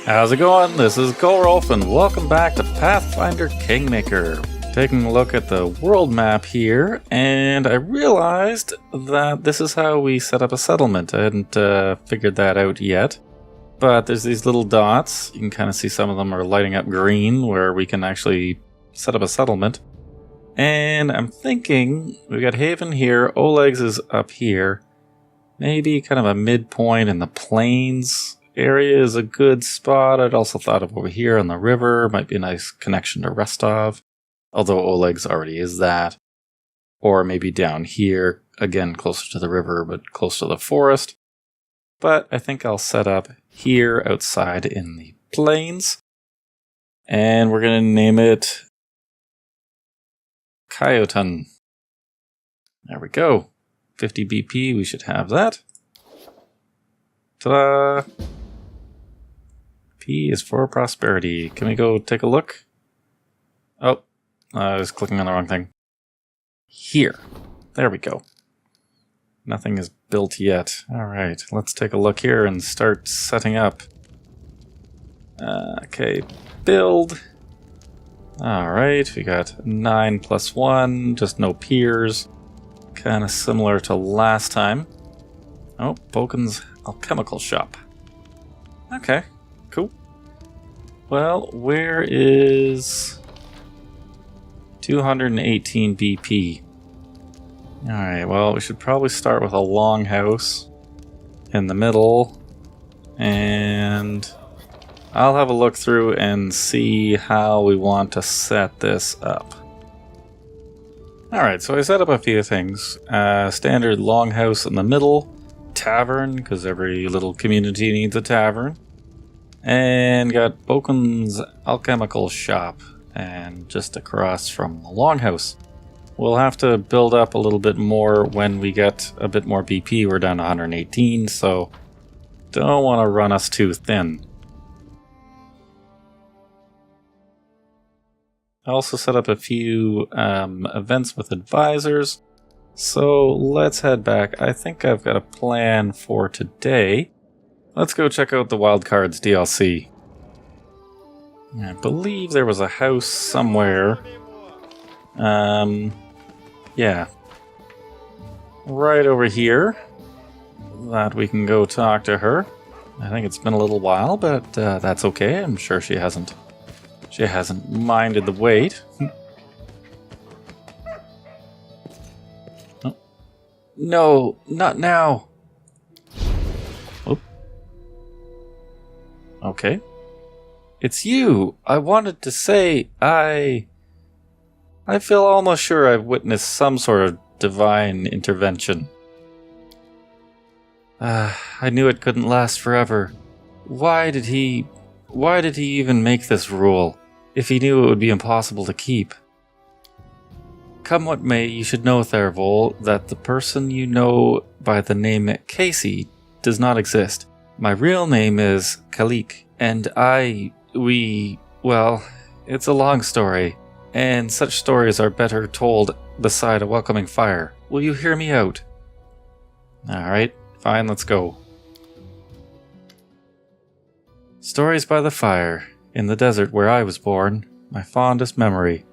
How's it going? This is Kolrolf and welcome back to Pathfinder Kingmaker. Taking a look at the world map here, and I realized that this is how we set up a settlement. I hadn't figured that out yet, but there's these little dots. You can kind of see some of them are lighting up green where we can actually set up a settlement. And I'm thinking we got Haven here, Oleg's is up here, maybe kind of a midpoint in the plains area is a good spot. I'd also thought of over here on the river, might be a nice connection to Restov, although Oleg's already is that. Or maybe down here, again closer to the river, but close to the forest. But I think I'll set up here outside in the plains. And we're going to name it Coyoton. There we go. 50 BP, we should have that. Ta-da! P is for prosperity. Can we go take a look? Oh, I was clicking on the wrong thing. Here. There we go. Nothing is built yet. Alright, let's take a look here and start setting up. Okay, build. Alright, we got 9 plus 1, just no piers. Kind of similar to last time. Oh, Boken's alchemical shop. Okay, cool. Well, where is 218 BP? Alright, well, we should probably start with a longhouse in the middle. And I'll have a look through and see how we want to set this up. Alright, so I set up a few things. Standard longhouse in the middle. Tavern, because every little community needs a tavern. And got Boken's alchemical shop, and just across from the longhouse. We'll have to build up a little bit more when we get a bit more BP. We're down to 118, so don't want to run us too thin. I also set up a few events with advisors. So let's head back. I think I've got a plan for today. Let's go check out the Wildcards DLC. I believe there was a house somewhere. Yeah. Right over here. That we can go talk to her. I think it's been a little while, but that's okay. I'm sure she hasn't minded the wait. Oh. No, not now. Okay. It's you. I wanted to say I feel almost sure I've witnessed some sort of divine intervention. I knew it couldn't last forever. Why did he even make this rule, if he knew it would be impossible to keep? Come what may, you should know, Thervol, that the person you know by the name Casey does not exist. My real name is Kalique, and well, it's a long story, and such stories are better told beside a welcoming fire. Will you hear me out? Alright, fine, let's go. Stories by the fire, in the desert where I was born, my fondest memory.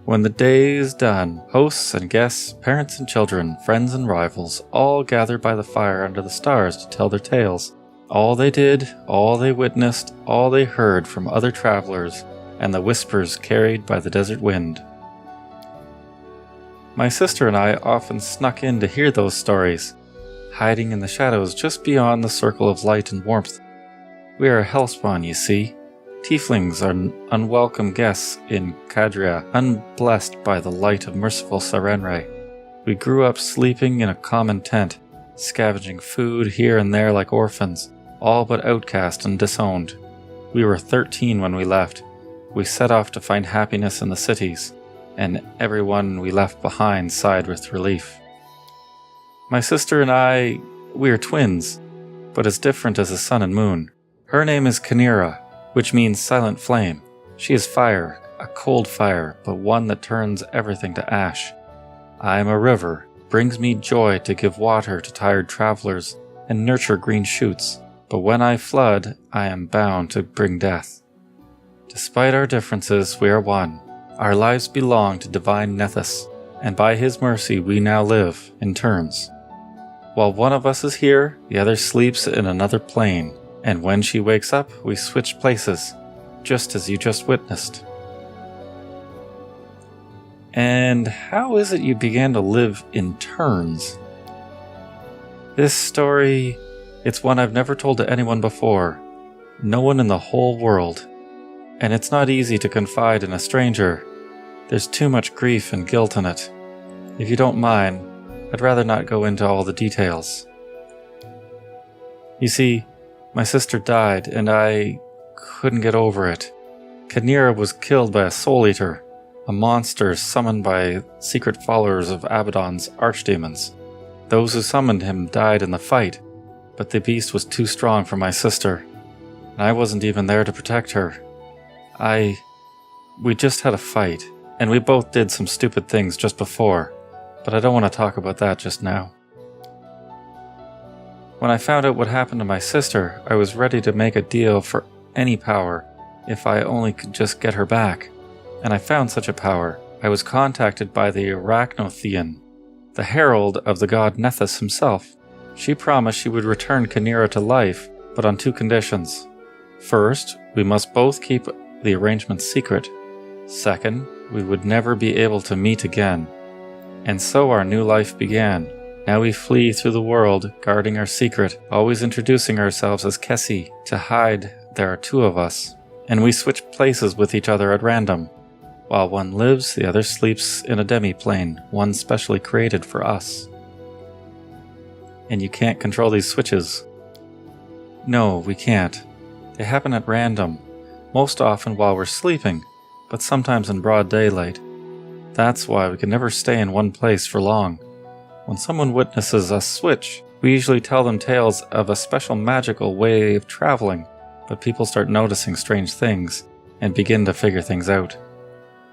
When the day is done, hosts and guests, parents and children, friends and rivals, all gather by the fire under the stars to tell their tales. All they did, all they witnessed, all they heard from other travelers, and the whispers carried by the desert wind. My sister and I often snuck in to hear those stories, hiding in the shadows just beyond the circle of light and warmth. We are a hellspawn, you see. Tieflings are unwelcome guests in Kadria, unblessed by the light of merciful Sarenrae. We grew up sleeping in a common tent, scavenging food here and there like orphans, all but outcast and disowned. We were 13 when we left. We set off to find happiness in the cities, and everyone we left behind sighed with relief. My sister and I, we are twins, but as different as the sun and moon. Her name is Caneta, which means silent flame. She is fire, a cold fire, but one that turns everything to ash. I am a river, brings me joy to give water to tired travelers and nurture green shoots. but when I flood, I am bound to bring death. Despite our differences, we are one. Our lives belong to divine Nethys, and by his mercy we now live in turns. While one of us is here, the other sleeps in another plane, and when she wakes up, we switch places, just as you just witnessed. And how is it you began to live in turns? This story, it's one I've never told to anyone before. No one in the whole world. And it's not easy to confide in a stranger. There's too much grief and guilt in it. If you don't mind, I'd rather not go into all the details. You see, my sister died, and I couldn't get over it. Caneta was killed by a soul-eater, a monster summoned by secret followers of Abaddon's archdemons. Those who summoned him died in the fight, but the beast was too strong for my sister, and I wasn't even there to protect her. We just had a fight, and we both did some stupid things just before, but I don't want to talk about that just now. When I found out what happened to my sister, I was ready to make a deal for any power, if I only could just get her back. And I found such a power. I was contacted by the Arachnothean, the herald of the god Nethys himself. She promised she would return Caneta to life, but on 2 conditions. First, we must both keep the arrangement secret. Second, we would never be able to meet again. And so our new life began. Now we flee through the world, guarding our secret, always introducing ourselves as Kessie to hide there are 2 of us. And we switch places with each other at random. While one lives, the other sleeps in a demi-plane, one specially created for us. And you can't control these switches. No, we can't. They happen at random, most often while we're sleeping, but sometimes in broad daylight. That's why we can never stay in one place for long. When someone witnesses us switch, we usually tell them tales of a special magical way of traveling, but people start noticing strange things and begin to figure things out.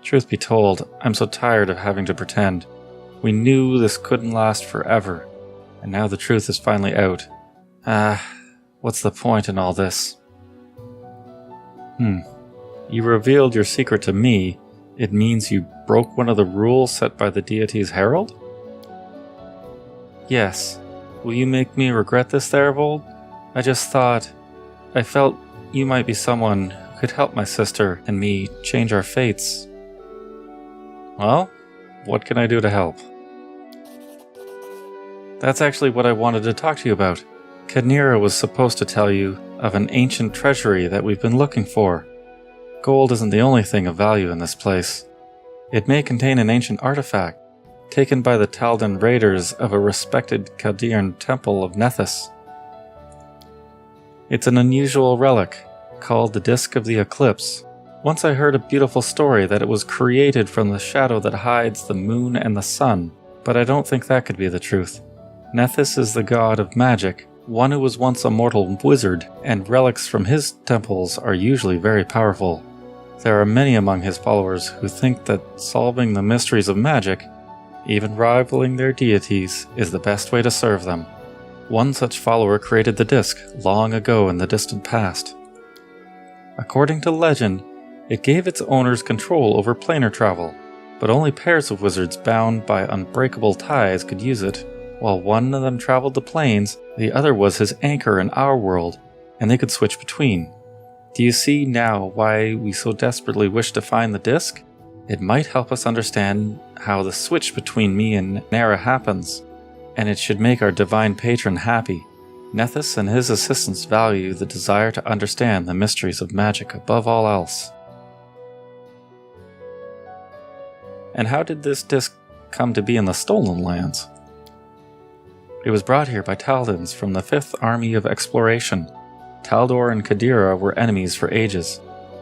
Truth be told, I'm so tired of having to pretend. We knew this couldn't last forever, and now the truth is finally out. What's the point in all this? You revealed your secret to me. It means you broke one of the rules set by the deity's herald? Yes. Will you make me regret this, Therivold? I felt you might be someone who could help my sister and me change our fates. Well, what can I do to help? That's actually what I wanted to talk to you about. Caneta was supposed to tell you of an ancient treasury that we've been looking for. Gold isn't the only thing of value in this place. It may contain an ancient artifact, taken by the Taldan raiders of a respected Chaldean temple of Nethys. It's an unusual relic, called the Disk of the Eclipse. Once I heard a beautiful story that it was created from the shadow that hides the moon and the sun, but I don't think that could be the truth. Nethys is the god of magic, one who was once a mortal wizard, and relics from his temples are usually very powerful. There are many among his followers who think that solving the mysteries of magic, even rivaling their deities, is the best way to serve them. One such follower created the disc long ago in the distant past. According to legend, it gave its owners control over planar travel, but only pairs of wizards bound by unbreakable ties could use it. While one of them traveled the planes, the other was his anchor in our world, and they could switch between. Do you see now why we so desperately wish to find the disc? It might help us understand how the switch between me and Nera happens, and it should make our divine patron happy. Nethys and his assistants value the desire to understand the mysteries of magic above all else. And how did this disc come to be in the Stolen Lands? It was brought here by Taldans from the 5th Army of Exploration. Taldor and Kadira were enemies for ages.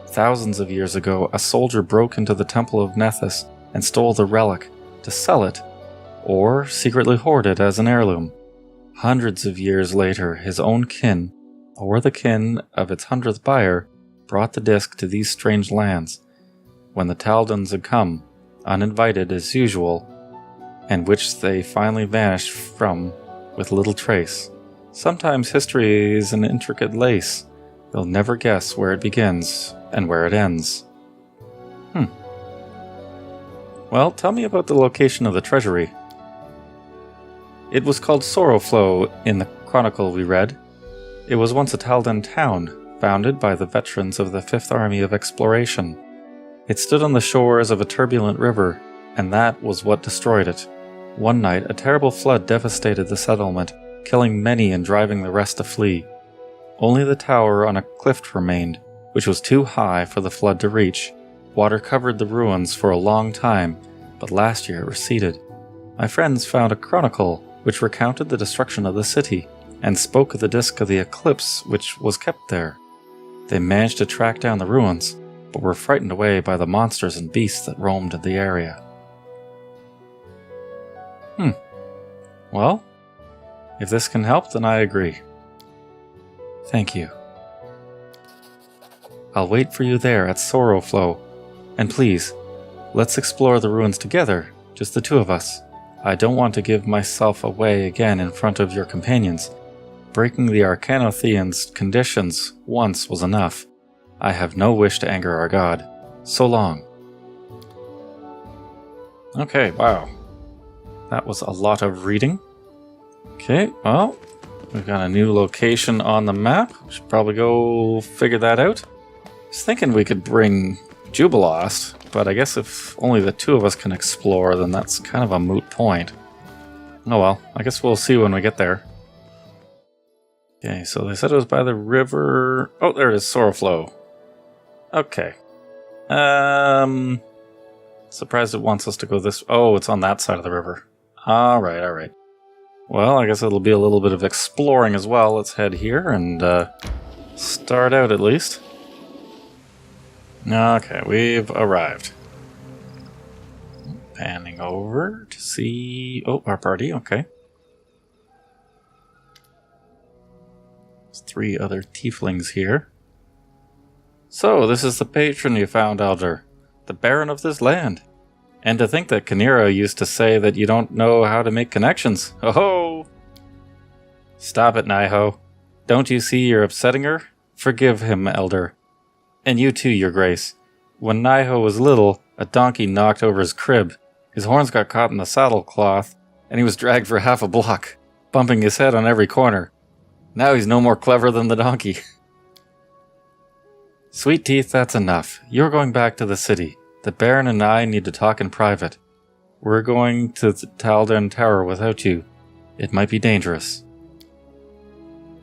Thousands of years ago, a soldier broke into the Temple of Nethys and stole the relic to sell it, or secretly hoard it as an heirloom. Hundreds of years later, his own kin, or the kin of its 100th buyer, brought the disc to these strange lands. When the Taldans had come, uninvited as usual, and which they finally vanished from with little trace. Sometimes history is an intricate lace. You'll never guess where it begins and where it ends. Well, tell me about the location of the treasury. It was called Sora Flow in the chronicle we read. It was once a Taldan town, founded by the veterans of the 5th Army of Exploration. It stood on the shores of a turbulent river, and that was what destroyed it. One night, a terrible flood devastated the settlement, killing many and driving the rest to flee. Only the tower on a cliff remained, which was too high for the flood to reach. Water covered the ruins for a long time, but last year it receded. My friends found a chronicle which recounted the destruction of the city, and spoke of the disk of the eclipse which was kept there. They managed to track down the ruins, but were frightened away by the monsters and beasts that roamed in the area. Well, if this can help, then I agree. Thank you. I'll wait for you there at Sorrowflow. And please, let's explore the ruins together, just the two of us. I don't want to give myself away again in front of your companions. Breaking the Arcanothean's conditions once was enough. I have no wish to anger our god. So long. Okay, wow. That was a lot of reading. Okay, well, we've got a new location on the map. We should probably go figure that out. I was thinking we could bring Jubilost, but I guess if only the two of us can explore, then that's kind of a moot point. Oh well, I guess we'll see when we get there. Okay, so they said it was by the river. Oh, there it is, Sorrowflow. Okay. Surprised it wants us to go this. Oh, it's on that side of the river. Alright, alright. Well, I guess it'll be a little bit of exploring as well. Let's head here and start out at least. Okay, we've arrived. Panning over to see... Oh, our party, okay. There's 3 other tieflings here. So, this is the patron you found, Elder. The Baron of this land. And to think that Caneta used to say that you don't know how to make connections. Oh-ho! Stop it, Naiho. Don't you see you're upsetting her? Forgive him, Elder. And you too, your grace. When Naiho was little, a donkey knocked over his crib. His horns got caught in the saddle cloth, and he was dragged for half a block, bumping his head on every corner. Now he's no more clever than the donkey. Sweet Teeth, that's enough. You're going back to the city. The Baron and I need to talk in private. We're going to the Taldan Tower without you. It might be dangerous.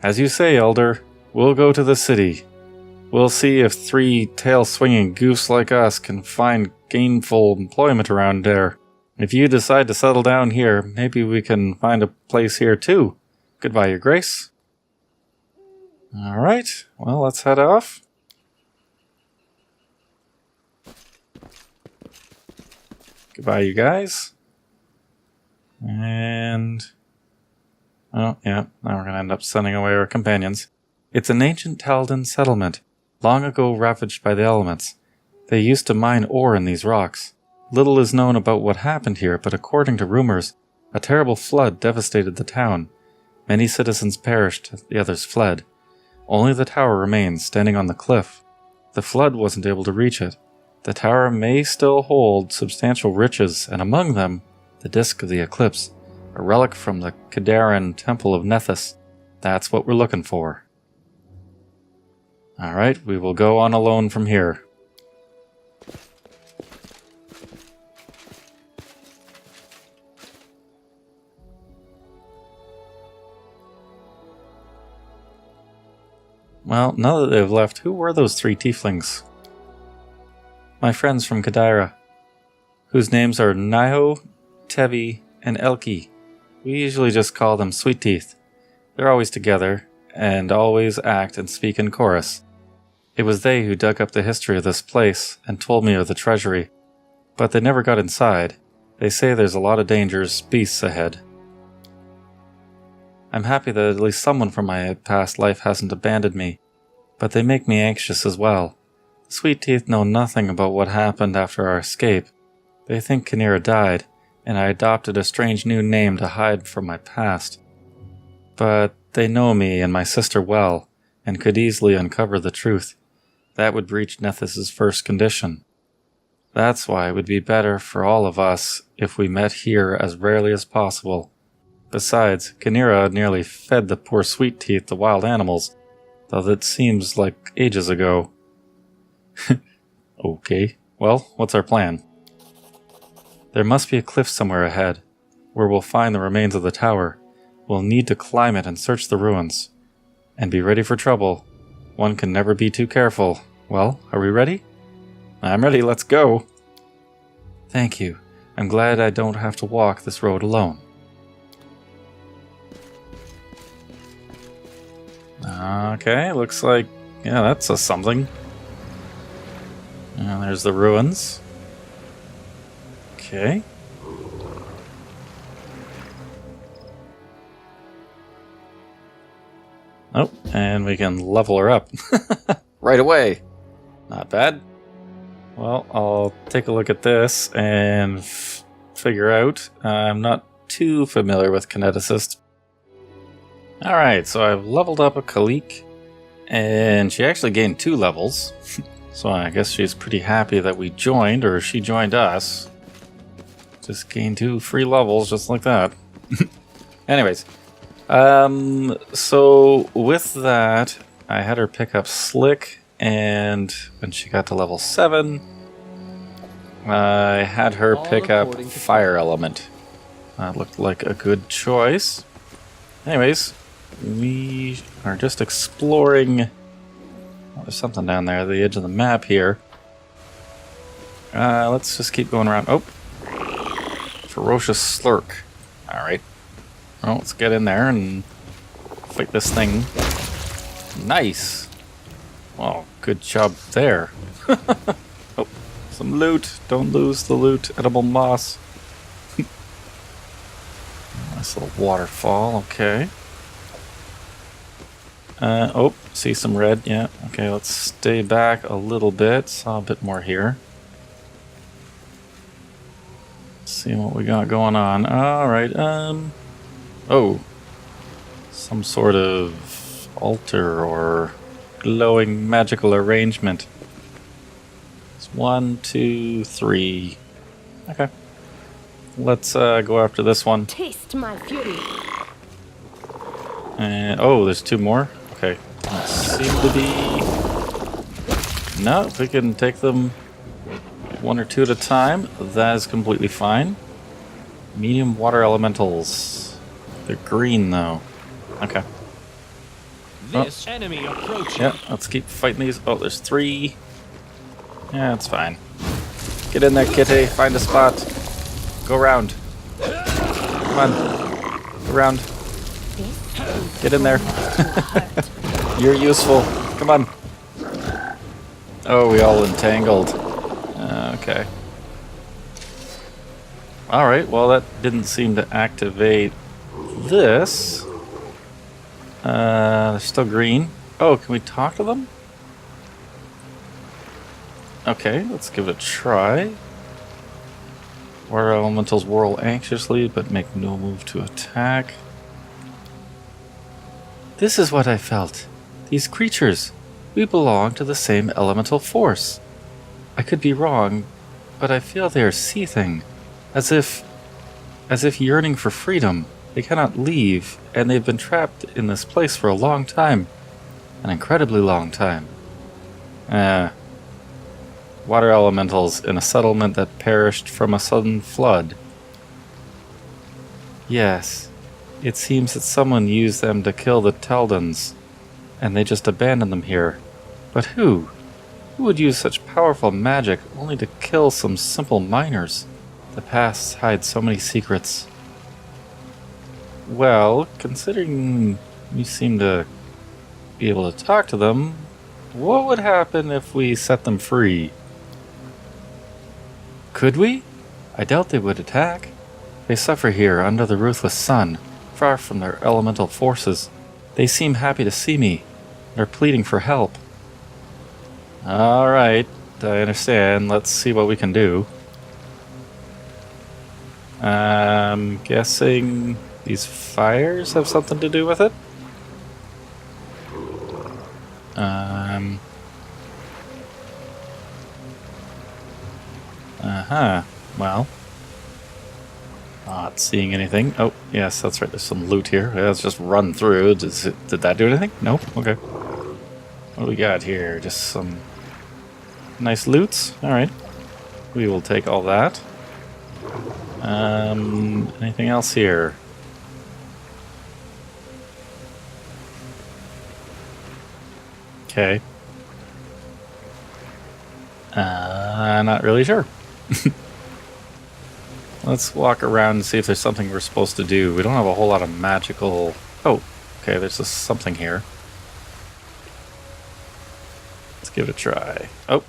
As you say, Elder, we'll go to the city. We'll see if 3 tail-swinging goofs like us can find gainful employment around there. If you decide to settle down here, maybe we can find a place here too. Goodbye, your grace. Alright, well, let's head off. Goodbye, you guys. And... oh, yeah, now we're going to end up sending away our companions. It's an ancient Taldan settlement, long ago ravaged by the elements. They used to mine ore in these rocks. Little is known about what happened here, but according to rumors, a terrible flood devastated the town. Many citizens perished, the others fled. Only the tower remains, standing on the cliff. The flood wasn't able to reach it. The tower may still hold substantial riches, and among them, the disk of the eclipse, a relic from the Kadaran Temple of Nethys. That's what we're looking for. Alright, we will go on alone from here. Well, now that they've left, who were those 3 tieflings? My friends from Kadaira, whose names are Naiho, Tevi, and Elki. We usually just call them Sweet Teeth. They're always together, and always act and speak in chorus. It was they who dug up the history of this place and told me of the treasury, but they never got inside. They say there's a lot of dangerous beasts ahead. I'm happy that at least someone from my past life hasn't abandoned me, but they make me anxious as well. The Sweet Teeth know nothing about what happened after our escape. They think Caneta died, and I adopted a strange new name to hide from my past. But they know me and my sister well, and could easily uncover the truth. That would breach Nethys' first condition. That's why it would be better for all of us if we met here as rarely as possible. Besides, Caneta nearly fed the poor Sweet Teeth to wild animals, though that seems like ages ago. Okay, well, what's our plan? There must be a cliff somewhere ahead, where we'll find the remains of the tower. We'll need to climb it and search the ruins. And be ready for trouble. One can never be too careful. Well, are we ready? I'm ready, let's go! Thank you. I'm glad I don't have to walk this road alone. Okay, looks like... yeah, that's a something. And there's the ruins. Okay. Oh, and we can level her up. Right away! Not bad. Well, I'll take a look at this and figure out. I'm not too familiar with Kineticist. Alright, so I've leveled up a Kalique, and she actually gained 2 levels. So I guess she's pretty happy that we joined, or she joined us. Just gained 2 free levels, just like that. Anyways, so with that, I had her pick up Slick, and when she got to level 7, I had her pick up Fire Element. That looked like a good choice. Anyways, we are just exploring. Oh, there's something down there at the edge of the map here. Let's just keep going around. Oh! Ferocious Slurk. Alright. Well, let's get in there and fight this thing. Nice! Well, good job there. Oh, some loot. Don't lose the loot. Edible moss. Nice little waterfall. Okay. Oh, see some red. Yeah. Okay, let's stay back a little bit. Saw a bit more here. See what we got going on. Alright, oh. Some sort of altar or glowing magical arrangement. It's 1, 2, 3. Okay. Let's go after this one. Taste my fury. And oh, there's 2 more. Okay. Seem to be. No, we can take them 1 or 2 at a time. That is completely fine. Medium water elementals. They're green though. Okay. This enemy approaching. Yeah, let's keep fighting these. Oh, there's 3. Yeah, it's fine. Get in there, kitty. Find a spot. Go around. Come on. Go around. Get in there. You're useful. Come on. Oh, we all entangled. Okay. Alright, well that didn't seem to activate this. They're still green. Oh, can we talk to them? Okay, let's give it a try. Water elementals whirl anxiously, but make no move to attack. This is what I felt. These creatures. We belong to the same elemental force. I could be wrong, but I feel they are seething. As if yearning for freedom. They cannot leave, and they've been trapped in this place for a long time. An incredibly long time. Water elementals in a settlement that perished from a sudden flood. Yes, it seems that someone used them to kill the Teldans, and they just abandoned them here. But who? Who would use such powerful magic only to kill some simple miners? The past hides so many secrets. Well, considering you seem to be able to talk to them, what would happen if we set them free? Could we? I doubt they would attack. They suffer here under the ruthless sun, far from their elemental forces. They seem happy to see me. They're pleading for help. Alright, I understand. Let's see what we can do. I'm guessing These fires have something to do with it? Well. Not seeing anything. Oh, yes, that's right. There's some loot here. Let's just run through. Did that do anything? Nope. Okay. What do we got here? Just some nice loots. Alright. We will take all that. Anything else here? Okay. Not really sure. Let's walk around and see if there's something we're supposed to do. We don't have a whole lot of magical... Oh, okay, there's just something here. Let's give it a try. Oh.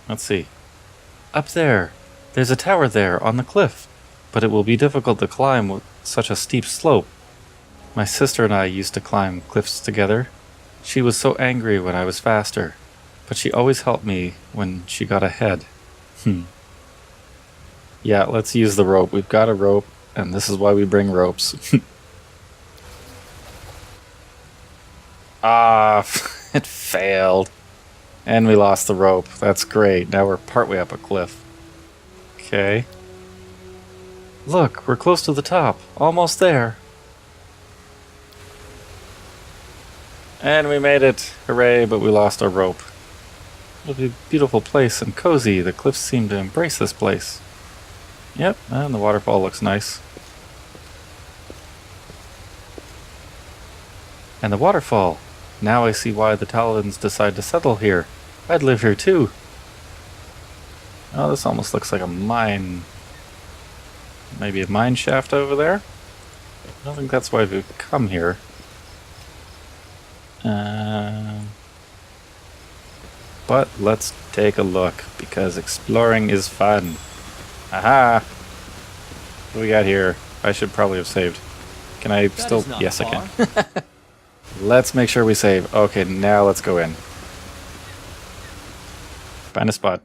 Let's see. Up there. There's a tower there on the cliff, but it will be difficult to climb with such a steep slope. My sister and I used to climb cliffs together. She was so angry when I was faster, but she always helped me when she got ahead. Yeah, let's use the rope. We've got a rope, and this is why we bring ropes. It failed. And we lost the rope. That's great. Now we're partway up a cliff. Okay. Look, we're close to the top. Almost there. And we made it. Hooray, but we lost our rope. It'll be a beautiful place and cozy. The cliffs seem to embrace this place. Yep, and the waterfall looks nice. And the waterfall. Now I see why the Talons decide to settle here. I'd live here too. Oh, this almost looks like a mine. Maybe a mine shaft over there? I don't think that's why we've come here. But let's take a look, because exploring is fun. Aha! What do we got here? I should probably have saved. Can I still... Yes, I can. Let's make sure we save. Okay, now let's go in. Find a spot.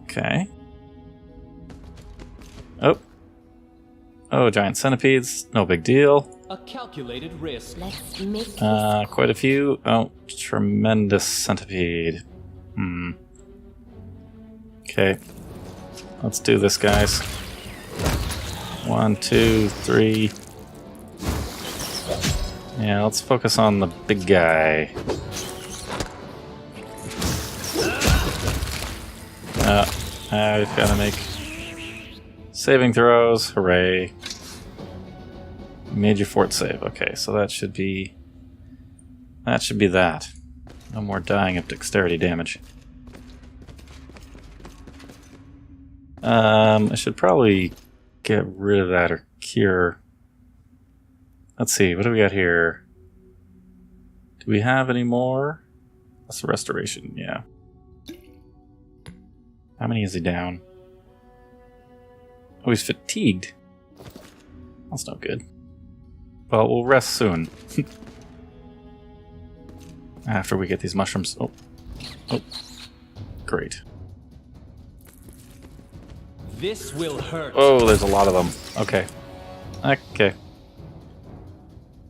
Okay. Oh. Oh, giant centipedes. No big deal. A calculated risk. Let's make Quite a few. Oh, tremendous centipede. Okay. Let's do this, guys. 1, 2, 3. Yeah, let's focus on the big guy. I've got to make saving throws. Hooray. Made your fort save. Okay, so that should be... That should be that. No more dying of dexterity damage. I should probably get rid of that or cure. Let's see, what do we got here? Do we have any more? That's a restoration, yeah. How many is he down? Oh, he's fatigued. That's no good. Well, we'll rest soon. After we get these mushrooms. Oh. Oh. Great. This will hurt. Oh, there's a lot of them. Okay. Okay.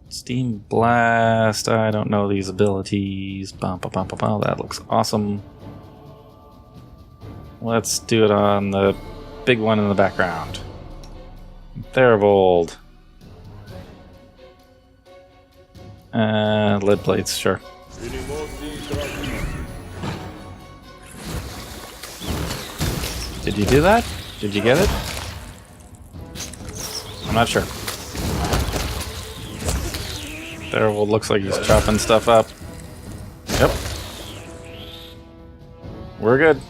Steam Blast. I don't know these abilities. Bum, bum, bum, bum, bum. That looks awesome. Let's do it on the big one in the background. Therivold. Lead plates, sure. Did you do that? Did you get it? I'm not sure. Therivold looks like he's chopping stuff up. Yep. We're good.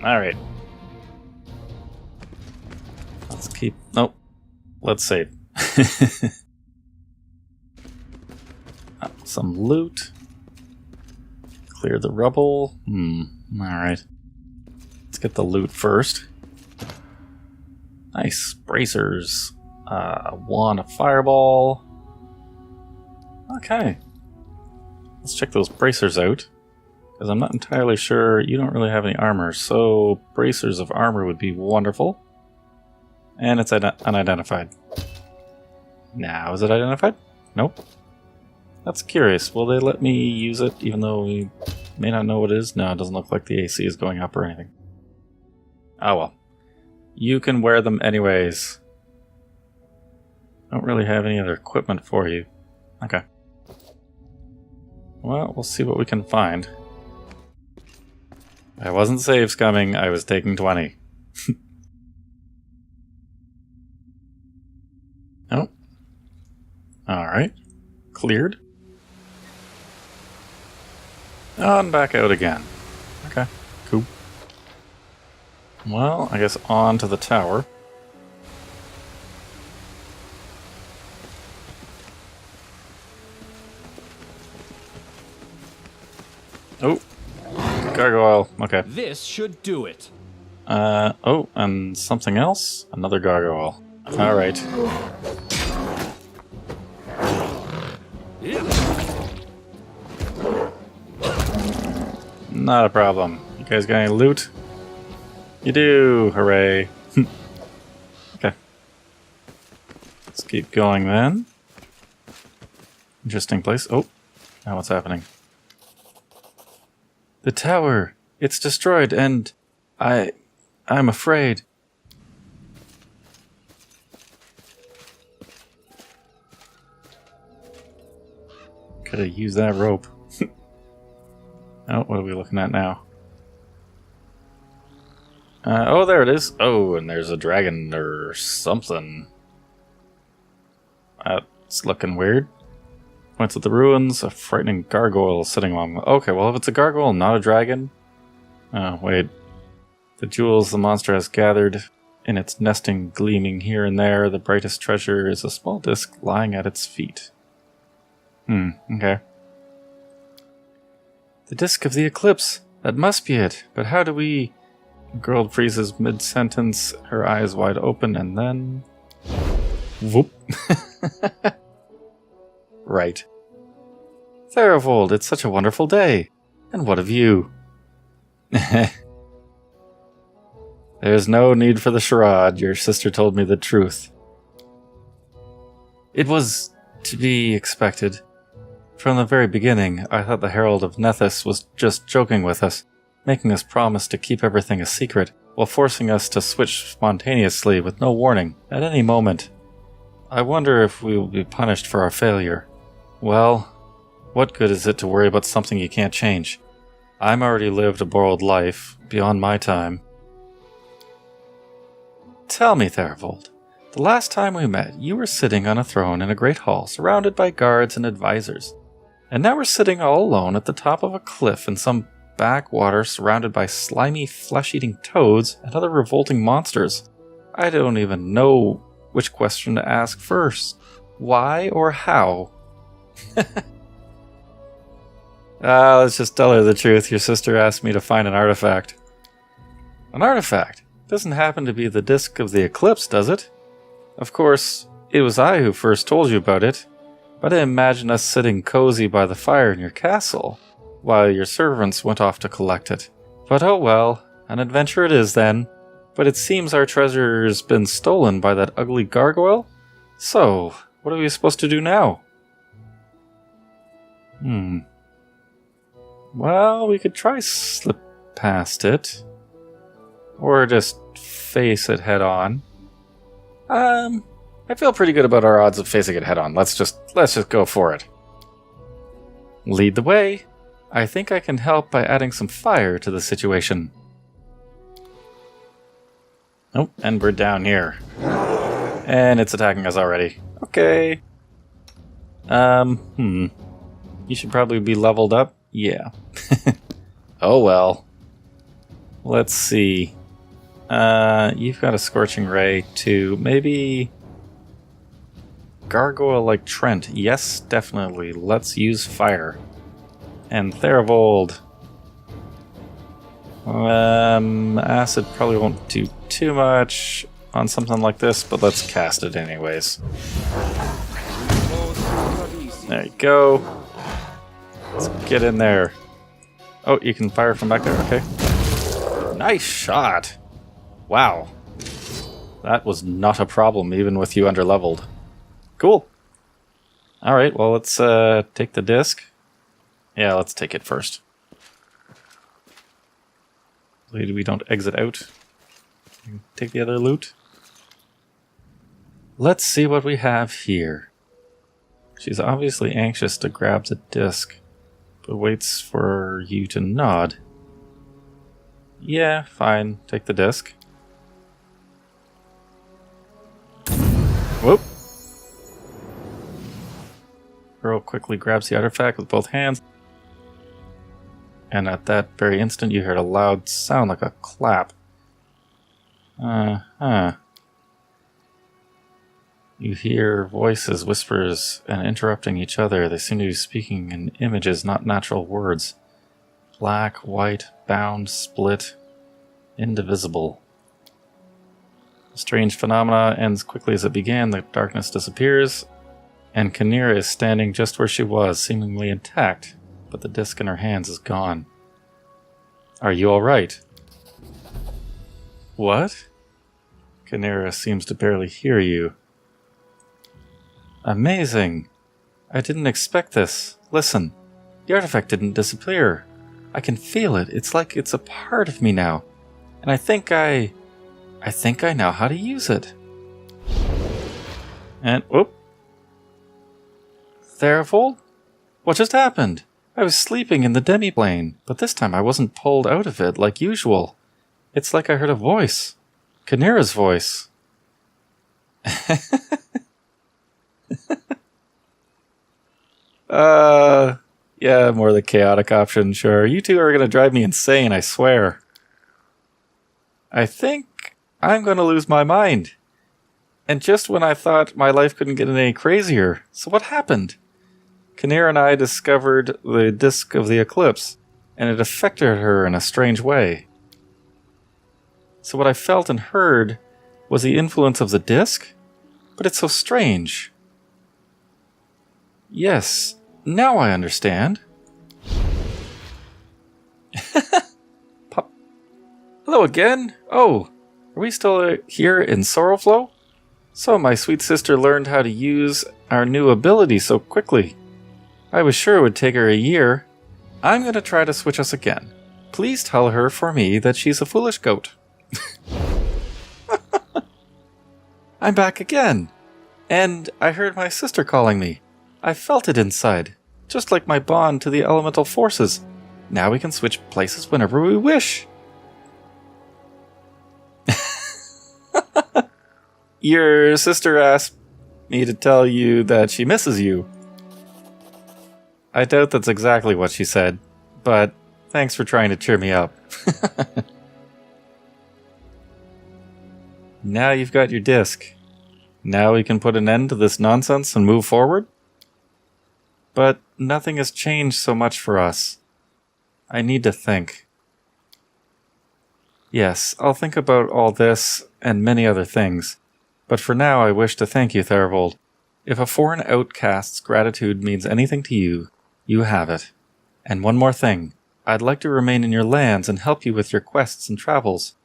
Alright. Let's keep... Nope. Let's save. Some loot. Clear the rubble. Alright. Let's get the loot first. Nice. Bracers. Wand of fireball. Okay. Let's check those bracers out. Because I'm not entirely sure. You don't really have any armor. So bracers of armor would be wonderful. And it's unidentified. Now, is it identified? Nope. That's curious. Will they let me use it even though we may not know what it is? No, it doesn't look like the AC is going up or anything. Oh well. You can wear them anyways. Don't really have any other equipment for you. Okay. Well, we'll see what we can find. I wasn't save scumming, I was taking 20. Oh. Alright. Cleared. On back out again. Okay, cool. Well, I guess on to the tower. Oh, gargoyle. Okay. This should do it. Oh, and something else? Another gargoyle. Alright. Not a problem. You guys got any loot? You do! Hooray! Okay. Let's keep going then. Interesting place. Oh, now what's happening? The tower! It's destroyed and I'm afraid. Could have used that rope. Oh, what are we looking at now? Oh, there it is. Oh, and there's a dragon or something. That's looking weird. Points at the ruins. A frightening gargoyle sitting along. Okay, well, if it's a gargoyle, not a dragon. Oh, wait. The jewels the monster has gathered in its nesting gleaming here and there. The brightest treasure is a small disc lying at its feet. Okay. The disc of the eclipse. That must be it. But how do we... The girl freezes mid-sentence, her eyes wide open, and then... Whoop. Right. Therivold, it's such a wonderful day. And what of you? There's no need for the charade. Your sister told me the truth. It was to be expected. From the very beginning, I thought the Herald of Nethys was just joking with us, making us promise to keep everything a secret, while forcing us to switch spontaneously with no warning, at any moment. I wonder if we will be punished for our failure. Well, what good is it to worry about something you can't change? I'm already lived a borrowed life, beyond my time. Tell me, Therivold, the last time we met, you were sitting on a throne in a great hall, surrounded by guards and advisors. And now we're sitting all alone at the top of a cliff in some backwater surrounded by slimy, flesh-eating toads and other revolting monsters. I don't even know which question to ask first. Why or how? Let's just tell her the truth. Your sister asked me to find an artifact. An artifact? Doesn't happen to be the disc of the eclipse, does it? Of course, it was I who first told you about it. But I imagine us sitting cozy by the fire in your castle, while your servants went off to collect it. But oh well, an adventure it is then. But it seems our treasure's been stolen by that ugly gargoyle? So, what are we supposed to do now? Well, we could try slip past it. Or just face it head on. I feel pretty good about our odds of facing it head on. Let's just go for it. Lead the way. I think I can help by adding some fire to the situation. Oh, and we're down here. And it's attacking us already. Okay. You should probably be leveled up. Yeah. Oh well. Let's see. You've got a Scorching Ray too. Maybe... Gargoyle like Trent. Yes, definitely. Let's use fire. And Therivold. Acid probably won't do too much on something like this, but let's cast it anyways. There you go. Let's get in there. Oh, you can fire from back there? Okay. Nice shot. Wow. That was not a problem, even with you underleveled. Cool. Alright, well, let's take the disc. Yeah, let's take it first. Hopefully we don't exit out. Take the other loot. Let's see what we have here. She's obviously anxious to grab the disc, but waits for you to nod. Yeah, fine. Take the disc. Whoop. Girl quickly grabs the artifact with both hands. And at that very instant you heard a loud sound like a clap. You hear voices, whispers, and interrupting each other. They seem to be speaking in images, not natural words. Black, white, bound, split, indivisible. The strange phenomena ends quickly as it began. The darkness disappears, and Canaris is standing just where she was, seemingly intact, but the disc in her hands is gone. Are you alright? What? Canaris seems to barely hear you. Amazing! I didn't expect this. Listen, the artifact didn't disappear. I can feel it. It's like it's a part of me now. And I think I know how to use it. And, whoop. Therafold? What just happened? I was sleeping in the demi-plane, but this time I wasn't pulled out of it like usual. It's like I heard a voice. Canera's voice. Yeah, more the chaotic option, sure. You two are gonna drive me insane, I swear. I think I'm gonna lose my mind. And just when I thought my life couldn't get any crazier. So what happened? Canera and I discovered the disk of the eclipse, and it affected her in a strange way. So what I felt and heard was the influence of the disk? But it's so strange. Yes, now I understand. Pop. Hello again. Oh, are we still here in Sorrowflow? So my sweet sister learned how to use our new ability so quickly. I was sure it would take her a year. I'm going to try to switch us again. Please tell her for me that she's a foolish goat. I'm back again. And I heard my sister calling me. I felt it inside, just like my bond to the elemental forces. Now we can switch places whenever we wish. Your sister asked me to tell you that she misses you. I doubt that's exactly what she said, but thanks for trying to cheer me up. Now you've got your disc. Now we can put an end to this nonsense and move forward? But nothing has changed so much for us. I need to think. Yes, I'll think about all this and many other things. But for now I wish to thank you, Therafold. If a foreign outcast's gratitude means anything to you, you have it. And one more thing. I'd like to remain in your lands and help you with your quests and travels.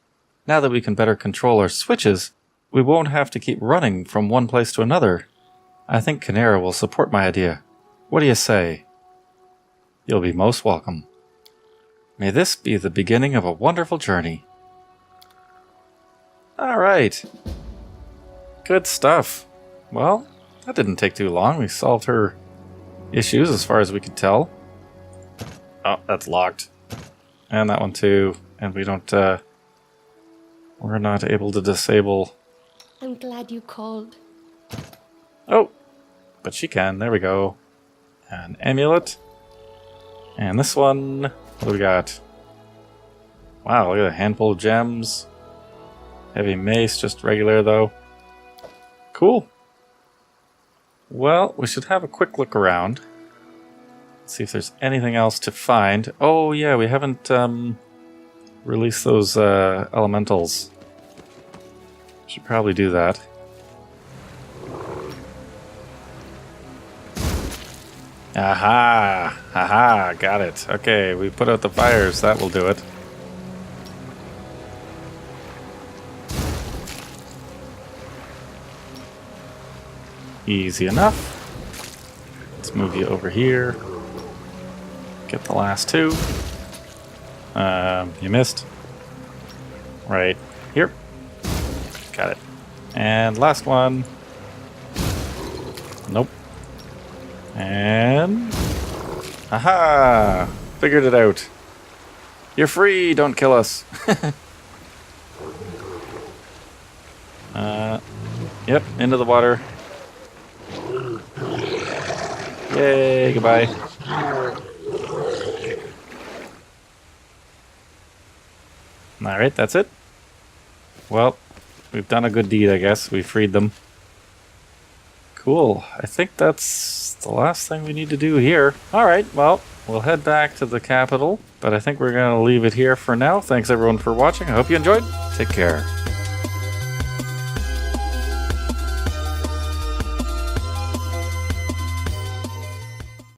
Now that we can better control our switches, we won't have to keep running from one place to another. I think Canera will support my idea. What do you say? You'll be most welcome. May this be the beginning of a wonderful journey. Alright. Good stuff. Well, that didn't take too long. We solved her issues as far as we could tell. Oh, that's locked. And that one too. And we don't, we're not able to disable. I'm glad you called. Oh, but she can. There we go. An amulet. And this one, what do we got? Wow, look at a handful of gems. Heavy mace, just regular though. Cool. Well, we should have a quick look around. See if there's anything else to find. Oh yeah, we haven't released those elementals. Should probably do that. Aha! Haha, got it. Okay, we put out the fires, that will do it. Easy enough. Let's move you over here. Get the last two. You missed. Right here. Got it. And last one. Nope. And... Aha! Figured it out. You're free! Don't kill us! Yep, into the water. Yay, goodbye. Alright, that's it. Well, we've done a good deed, I guess. We freed them. Cool. I think that's the last thing we need to do here. Alright, well, we'll head back to the capital, but I think we're going to leave it here for now. Thanks everyone for watching. I hope you enjoyed. Take care.